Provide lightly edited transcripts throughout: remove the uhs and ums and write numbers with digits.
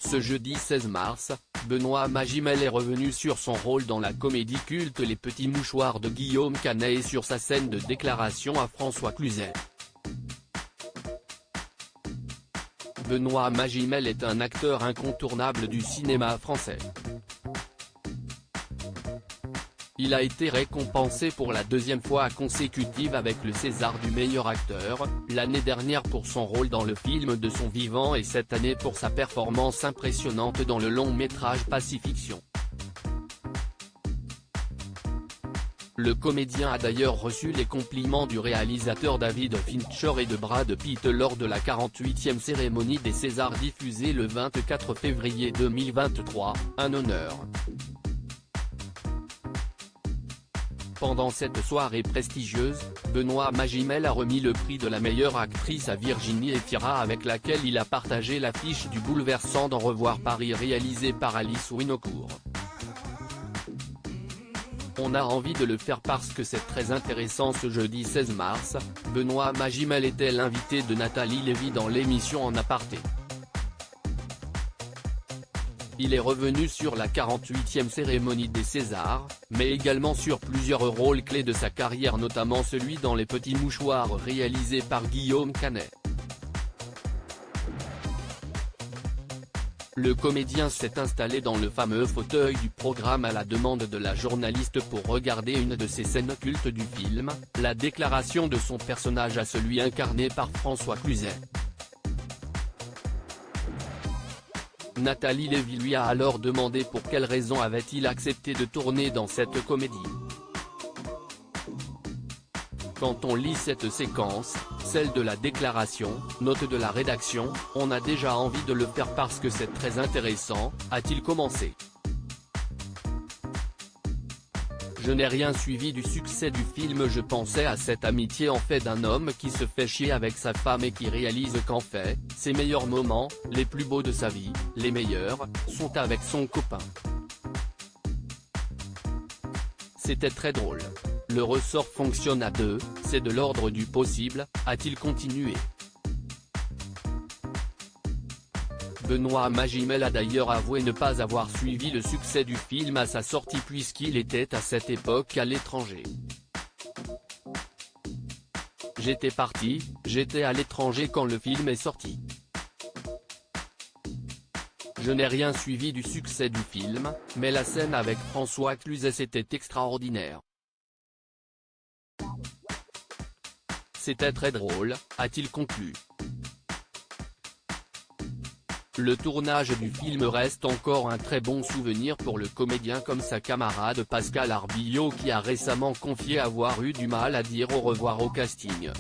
Ce jeudi 16 mars, Benoît Magimel est revenu sur son rôle dans la comédie culte Les Petits Mouchoirs de Guillaume Canet et sur sa scène de déclaration à François Cluzet. Benoît Magimel est un acteur incontournable du cinéma français. Il a été récompensé pour la deuxième fois consécutive avec le César du meilleur acteur, l'année dernière pour son rôle dans le film de son vivant et cette année pour sa performance impressionnante dans le long-métrage Pacifiction. Le comédien a d'ailleurs reçu les compliments du réalisateur David Fincher et de Brad Pitt lors de la 48e cérémonie des Césars diffusée le 24 février 2023, un honneur. Pendant cette soirée prestigieuse, Benoît Magimel a remis le prix de la meilleure actrice à Virginie Efira avec laquelle il a partagé l'affiche du bouleversant d'Au revoir Paris réalisé par Alice Winocourt. On a envie de le faire parce que c'est très intéressant. Ce jeudi 16 mars, Benoît Magimel était l'invité de Nathalie Lévy dans l'émission En Aparté. Il est revenu sur la 48e cérémonie des Césars, mais également sur plusieurs rôles clés de sa carrière, notamment celui dans Les Petits Mouchoirs réalisé par Guillaume Canet. Le comédien s'est installé dans le fameux fauteuil du programme à la demande de la journaliste pour regarder une de ces scènes cultes du film, la déclaration de son personnage à celui incarné par François Cluzet. Nathalie Lévy lui a alors demandé pour quelle raison avait-il accepté de tourner dans cette comédie. Quand on lit cette séquence, celle de la déclaration, note de la rédaction, on a déjà envie de le faire parce que c'est très intéressant, a-t-il commencé. Je n'ai rien suivi du succès du film, je pensais à cette amitié en fait d'un homme qui se fait chier avec sa femme et qui réalise qu'en fait, ses meilleurs moments, les plus beaux de sa vie, les meilleurs, sont avec son copain. C'était très drôle. Le ressort fonctionne à deux, c'est de l'ordre du possible, a-t-il continué. Benoît Magimel a d'ailleurs avoué ne pas avoir suivi le succès du film à sa sortie puisqu'il était à cette époque à l'étranger. J'étais parti, j'étais à l'étranger quand le film est sorti. Je n'ai rien suivi du succès du film, mais la scène avec François Cluzet c'était extraordinaire. C'était très drôle, a-t-il conclu. Le tournage du film reste encore un très bon souvenir pour le comédien comme sa camarade Pascal Arbillot qui a récemment confié avoir eu du mal à dire au revoir au casting.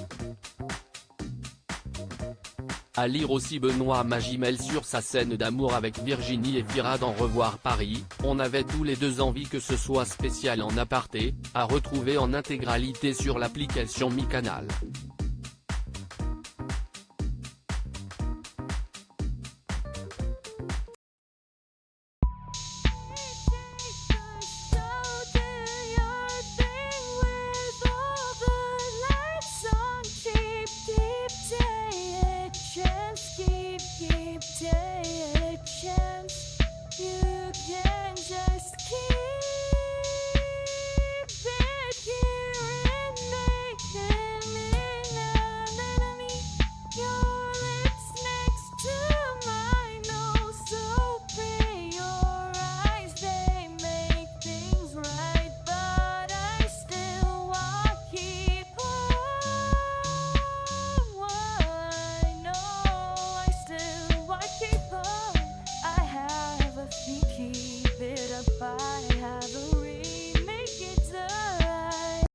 À lire aussi Benoît Magimel sur sa scène d'amour avec Virginie Efira dans Au revoir Paris, on avait tous les deux envie que ce soit spécial En Aparté, à retrouver en intégralité sur l'application Mi Canal.